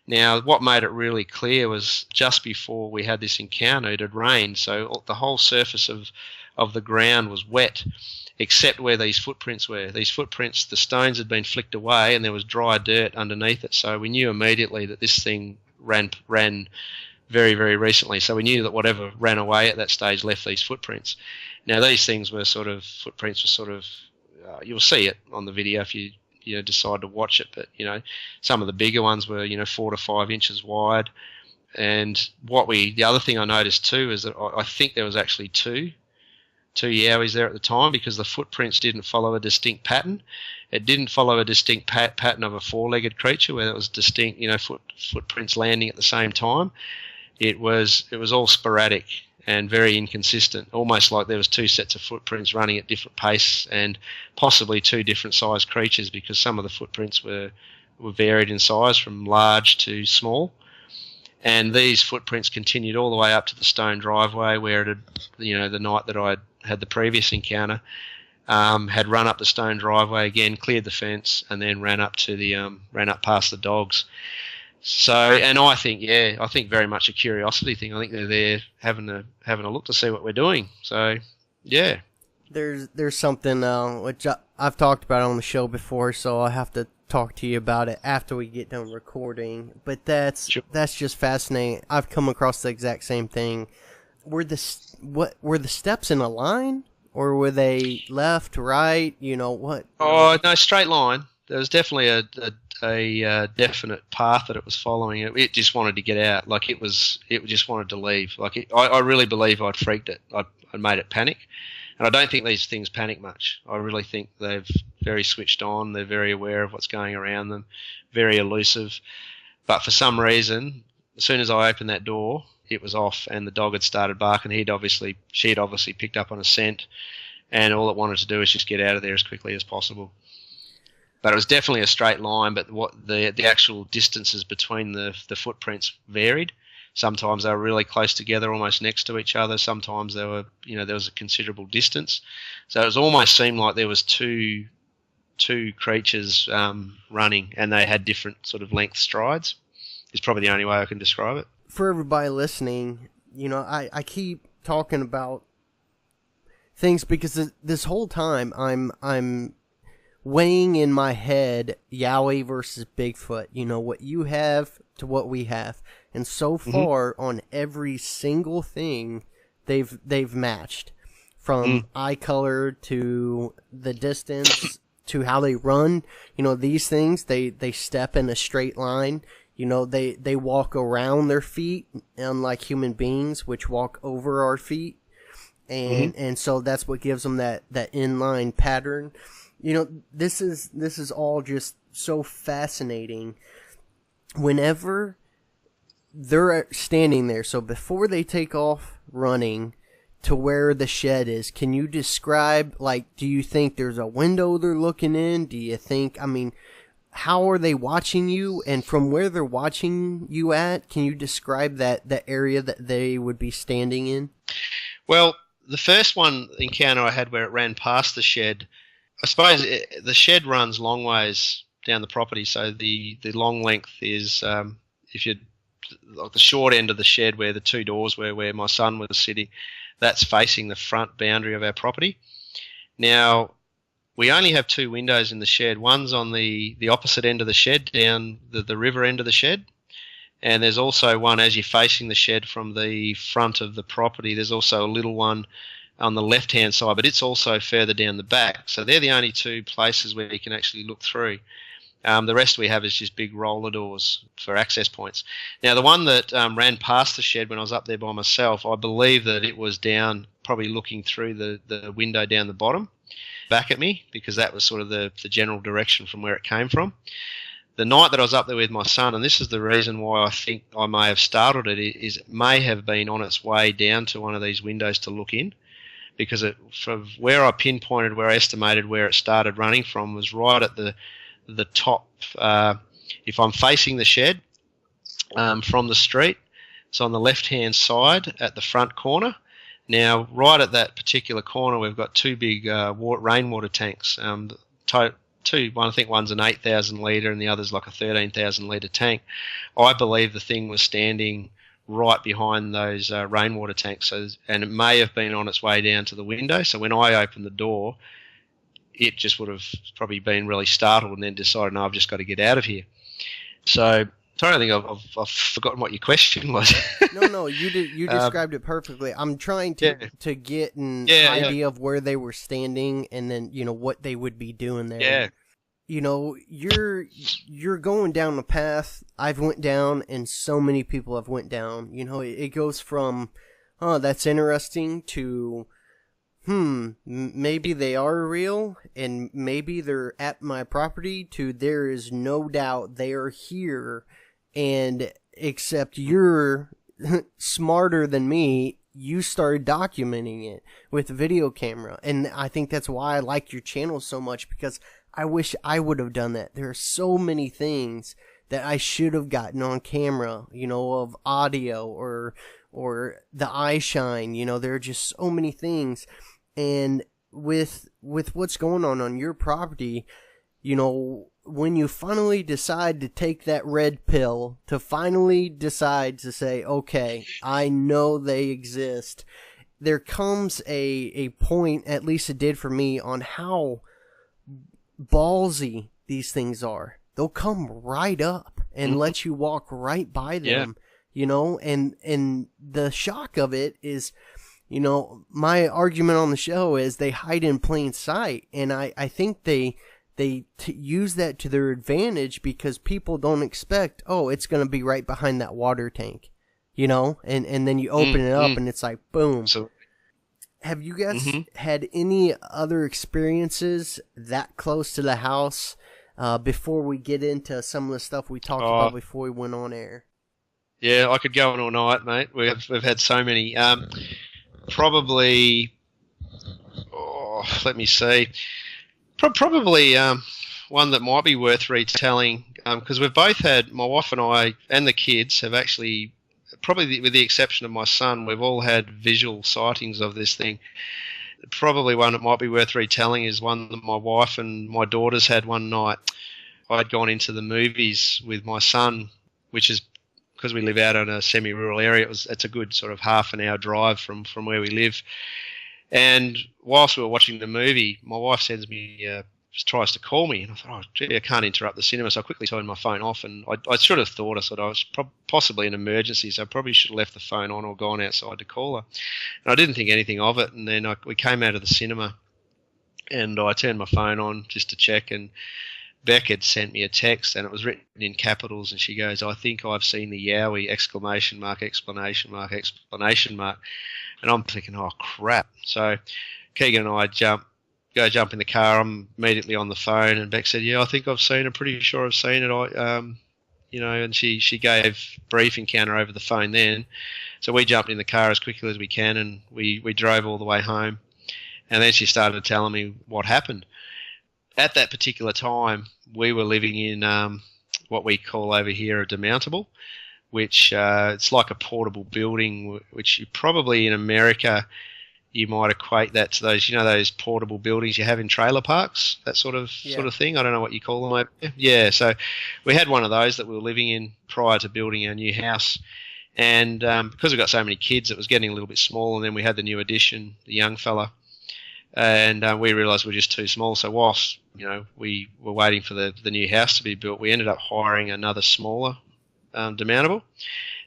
B: Now, what made it really clear was just before we had this encounter, it had rained, so the whole surface of the ground was wet, except where these footprints were. These footprints, the stones had been flicked away, and there was dry dirt underneath it, so we knew immediately that this thing ran very, very recently. So we knew that whatever ran away at that stage left these footprints. Now, these things were you'll see it on the video if you decide to watch it, but some of the bigger ones were 4 to 5 inches wide. And the other thing I noticed too is that I think there was actually two yowies there at the time, because the footprints didn't follow a distinct pattern. It didn't follow a distinct pattern of a 4-legged creature where it was distinct footprints landing at the same time. It was all sporadic and very inconsistent, almost like there was 2 sets of footprints running at different pace, and possibly 2 different sized creatures, because some of the footprints were varied in size from large to small. And these footprints continued all the way up to the stone driveway where it had, the night that I had the previous encounter, had run up the stone driveway again, cleared the fence, and then ran up past the dogs. So, and I think very much a curiosity thing. I think they're there having a look to see what we're doing. So, yeah.
A: There's something which I've talked about on the show before, so I'll have to talk to you about it after we get done recording. But that's just fascinating. I've come across the exact same thing. Were the steps in a line, or were they left, right? What?
B: Oh no, straight line. There was definitely a definite path that it was following. It just wanted to get out. Like it just wanted to leave. Like I really believe I'd freaked it. I'd made it panic. And I don't think these things panic much. I really think they're very switched on. They're very aware of what's going around them, very elusive. But for some reason, as soon as I opened that door, it was off, and the dog had started barking. She had obviously picked up on a scent, and all it wanted to do was just get out of there as quickly as possible. But it was definitely a straight line, but what the actual distances between the footprints varied. Sometimes they were really close together, almost next to each other. Sometimes there was a considerable distance. So it almost seemed like there was two creatures running, and they had different sort of length strides. is probably the only way I can describe it.
A: For everybody listening, I keep talking about things because this whole time I'm weighing in my head Yowie versus Bigfoot. What you have to what we have, and so far on every single thing they've matched, from eye color to the distance to how they run. These things they step in a straight line. They walk around their feet, unlike human beings, which walk over our feet. And so that's what gives them that inline pattern. This is all just so fascinating. Whenever they're standing there, so before they take off running to where the shed is, can you describe, do you think there's a window they're looking in? Do you think, how are they watching you? And from where they're watching you at, can you describe that area that they would be standing in?
B: Well, the first encounter I had where it ran past the shed, I suppose the shed runs long ways down the property, so the long length is, if you're like the short end of the shed where the two doors were, where my son was sitting, that's facing the front boundary of our property. Now, we only have two windows in the shed. One's on the opposite end of the shed, down the river end of the shed. And there's also one as you're facing the shed from the front of the property. There's also a little one on the left-hand side, but it's also further down the back. So they're the only two places where you can actually look through. The rest we have is just big roller doors for access points. Now, the one that ran past the shed when I was up there by myself, I believe that it was down, probably looking through the window down the bottom, back at me, because that was sort of the general direction from where it came from. The night that I was up there with my son, and this is the reason why I think I may have startled it, is it may have been on its way down to one of these windows to look in, because from where I pinpointed, where I estimated where it started running from, was right at the top. If I'm facing the shed from the street, it's on the left-hand side at the front corner. Now, right at that particular corner, we've got two big rainwater tanks. I think one's an 8,000 litre and the other's like a 13,000 litre tank. I believe the thing was standing right behind those rainwater tanks, and it may have been on its way down to the window. So when I opened the door, it just would have probably been really startled and then decided, no, I've just got to get out of here. So I don't think I've forgotten what your question was.
A: No, you described it perfectly. I'm trying to get an idea of where they were standing, and then what they would be doing there.
B: Yeah.
A: You're going down the path I've went down, and so many people have went down. It goes from, oh, that's interesting, to, maybe they are real, and maybe they're at my property, to there is no doubt they are here. And except you're smarter than me, you started documenting it with a video camera. And I think that's why I like your channel so much, because I wish I would have done that. There are so many things that I should have gotten on camera, of audio or the eye shine. There are just so many things. And with what's going on your property, when you finally decide to take that red pill, to finally decide to say, okay, I know they exist, there comes a point, at least it did for me, on how ballsy these things are. They'll come right up and let you walk right by them, and the shock of it is, my argument on the show is they hide in plain sight, and I think they use that to their advantage, because people don't expect, oh, it's going to be right behind that water tank, and then you open it up and it's like, boom.
B: So,
A: have you guys had any other experiences that close to the house before we get into some of the stuff we talked about before we went on air?
B: Yeah, I could go on all night, mate. We've had so many. Probably, let me see. Probably one that might be worth retelling, because we've both had, my wife and I and the kids have actually, probably with the exception of my son, we've all had visual sightings of this thing. Probably one that might be worth retelling is one that my wife and my daughters had one night. I'd gone into the movies with my son, which is because we live out in a semi-rural area, it's a good sort of half an hour drive from where we live. And whilst we were watching the movie, my wife sends me, just tries to call me, and I thought, oh, gee, I can't interrupt the cinema, so I quickly turned my phone off, and I should have thought, I thought I was possibly an emergency, so I probably should have left the phone on or gone outside to call her. And I didn't think anything of it, and then we came out of the cinema, and I turned my phone on just to check, and Beck had sent me a text, and it was written in capitals, and she goes, I think I've seen the Yowie, exclamation mark, explanation mark, explanation mark. And I'm thinking, oh, crap. So Keegan and I go jump in the car. I'm immediately on the phone, and Beck said, yeah, I think I've seen it. Pretty sure I've seen it. And she gave brief encounter over the phone then. So we jumped in the car as quickly as we can, and we drove all the way home. And then she started telling me what happened. At that particular time, we were living in what we call over here a demountable, which it's like a portable building, which you probably in America you might equate that to those, those portable buildings you have in trailer parks, that sort of thing. I don't know what you call them over there. Yeah, so we had one of those that we were living in prior to building our new house. And because we've got so many kids, it was getting a little bit small. And then we had the new addition, the young fella. And we realised we were just too small. So whilst, we were waiting for the new house to be built, we ended up hiring another smaller demountable.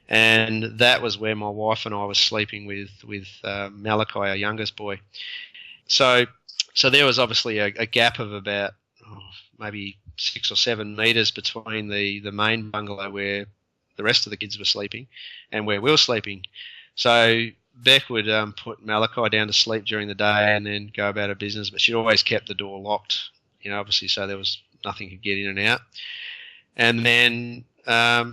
B: And that was where my wife and I was sleeping with Malachi, our youngest boy. So there was obviously a gap of about maybe 6 or 7 metres between the main bungalow where the rest of the kids were sleeping and where we were sleeping. So Beck would put Malachi down to sleep during the day and then go about her business, but she'd always kept the door locked, obviously, so there was nothing could get in and out. And then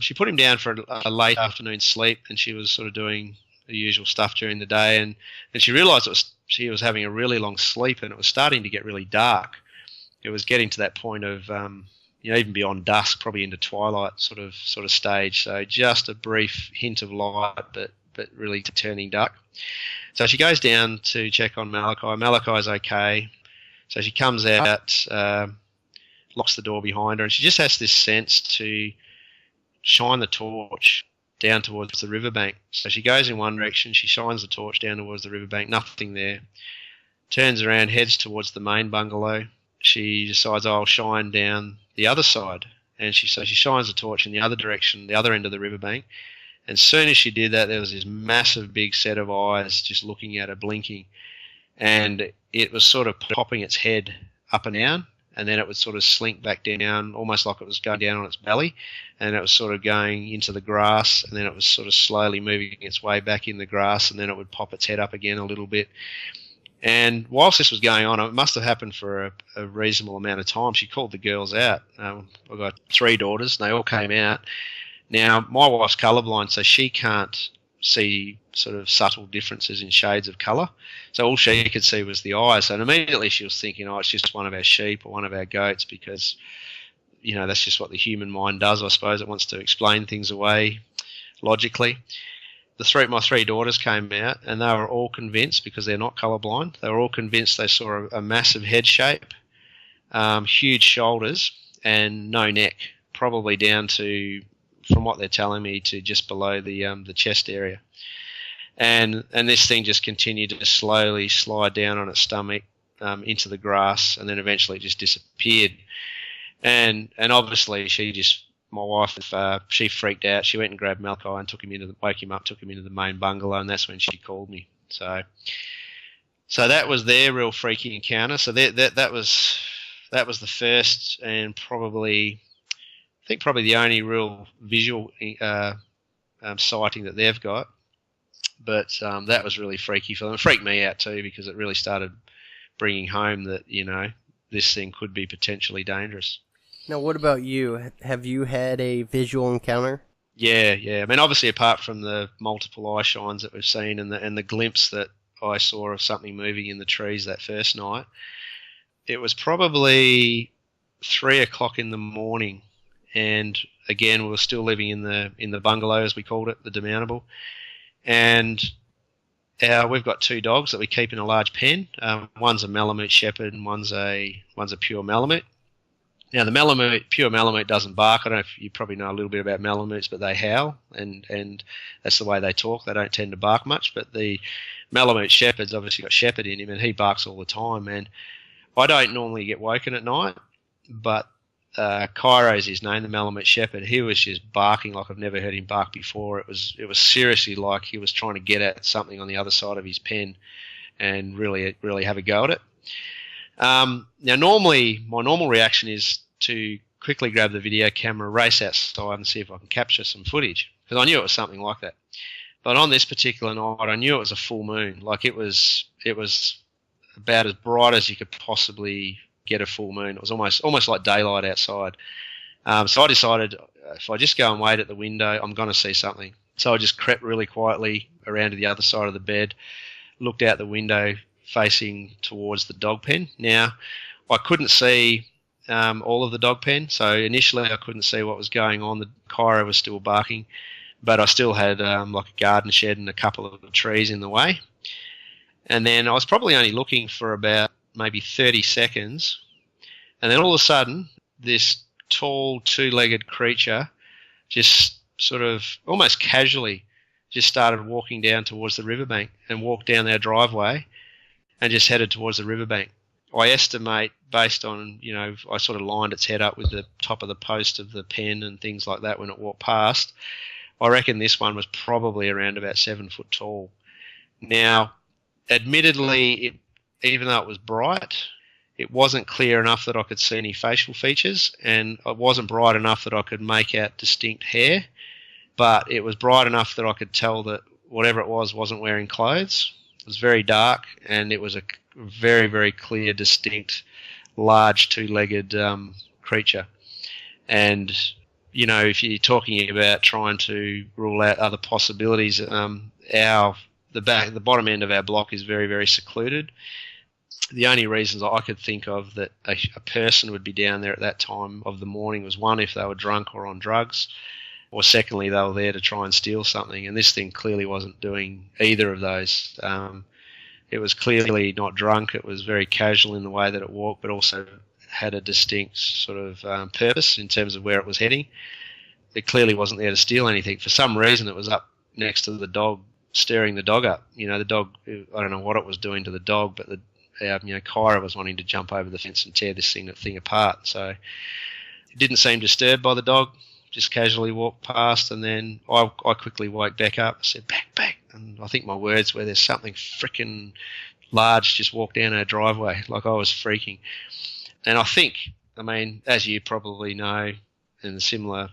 B: she put him down for a late afternoon sleep, and she was sort of doing the usual stuff during the day, and she realised she was having a really long sleep, and it was starting to get really dark. It was getting to that point of even beyond dusk, probably into twilight sort of stage. So just a brief hint of light, but really turning dark. So she goes down to check on Malachi. Malachi's okay. So she comes out, locks the door behind her, and she just has this sense to shine the torch down towards the riverbank. So she goes in one direction, she shines the torch down towards the riverbank, nothing there. Turns around, heads towards the main bungalow. She decides, I'll shine down the other side. And she shines the torch in the other direction, the other end of the riverbank. And as soon as she did that, there was this massive big set of eyes just looking at her, blinking. And it was sort of popping its head up and down, and then it would sort of slink back down, almost like it was going down on its belly, and it was sort of going into the grass, and then it was sort of slowly moving its way back in the grass, and then it would pop its head up again a little bit. And whilst this was going on, it must have happened for a reasonable amount of time. She called the girls out. I've got 3 daughters, and they all came out. Now, my wife's colourblind, so she can't see sort of subtle differences in shades of colour. So all she could see was the eyes. And immediately she was thinking, it's just one of our sheep or one of our goats, because, that's just what the human mind does, I suppose. It wants to explain things away logically. My 3 daughters came out, and they were all convinced, because they're not colourblind, they were all convinced they saw a massive head shape, huge shoulders, and no neck, probably down to, from what they're telling me, to just below the chest area. And this thing just continued to slowly slide down on its stomach into the grass, and then eventually it just disappeared. And obviously my wife, she freaked out. She went and grabbed Malachi and woke him up, took him into the main bungalow, and that's when she called me. So that was their real freaky encounter. So that was the first, and probably the only real visual sighting that they've got. But that was really freaky for them. It freaked me out too, because it really started bringing home that, this thing could be potentially dangerous.
A: Now, what about you? Have you had a visual encounter?
B: Yeah. I mean, obviously, apart from the multiple eye shines that we've seen and the glimpse that I saw of something moving in the trees that first night, it was probably 3 o'clock in the morning. And again, we were still living in the bungalow, as we called it, the demountable. And we've got 2 dogs that we keep in a large pen. One's a Malamute Shepherd, and one's a pure Malamute. Now, the Malamute, pure Malamute doesn't bark. I don't know if you probably know a little bit about Malamutes, but they howl, and that's the way they talk. They don't tend to bark much, but the Malamute Shepherd's obviously got shepherd in him, and he barks all the time. And I don't normally get woken at night, but Cairo's his name, the Malamute Shepherd. He was just barking like I've never heard him bark before. It was seriously like he was trying to get at something on the other side of his pen and really have a go at it. Now, normally, my normal reaction is to quickly grab the video camera, race outside and see if I can capture some footage, because I knew it was something like that. But on this particular night, I knew it was a full moon. Like it was about as bright as you could possibly get a full moon. It was almost like daylight outside. So I decided if I just go and wait at the window, I'm going to see something. So I just crept really quietly around to the other side of the bed, looked out the window facing towards the dog pen. Now, I couldn't see all of the dog pen, so initially I couldn't see what was going on. The Cairo was still barking, but I still had like a garden shed and a couple of trees in the way. And then I was probably only looking for about maybe 30 seconds, and then all of a sudden, this tall, two-legged creature just sort of almost casually just started walking down towards the riverbank and walked down our driveway and just headed towards the riverbank. I estimate, based on, I sort of lined its head up with the top of the post of the pen and things like that when it walked past. I reckon this one was probably around about 7 foot tall. Now, admittedly, even though it was bright, it wasn't clear enough that I could see any facial features, and it wasn't bright enough that I could make out distinct hair, but it was bright enough that I could tell that whatever it was wasn't wearing clothes. It was very dark, and it was a very, very clear, distinct, large two-legged creature. And, if you're talking about trying to rule out other possibilities, the bottom end of our block is very, very secluded. The only reasons I could think of that a person would be down there at that time of the morning was, one, if they were drunk or on drugs, or secondly, they were there to try and steal something. And this thing clearly wasn't doing either of those. It was clearly not drunk. It was very casual in the way that it walked, but also had a distinct sort of purpose in terms of where it was heading. It clearly wasn't there to steal anything. For some reason, it was up next to the dog, stirring the dog up. The dog, I don't know what it was doing to the dog, but Kyra was wanting to jump over the fence and tear this thing apart. So it didn't seem disturbed by the dog, just casually walked past, and then I quickly woke back up and said, back. And I think my words were, there's something freaking large just walked down our driveway. Like, I was freaking. And I think, as you probably know, and the similar,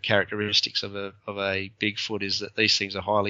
B: characteristics of a Bigfoot is that these things are highly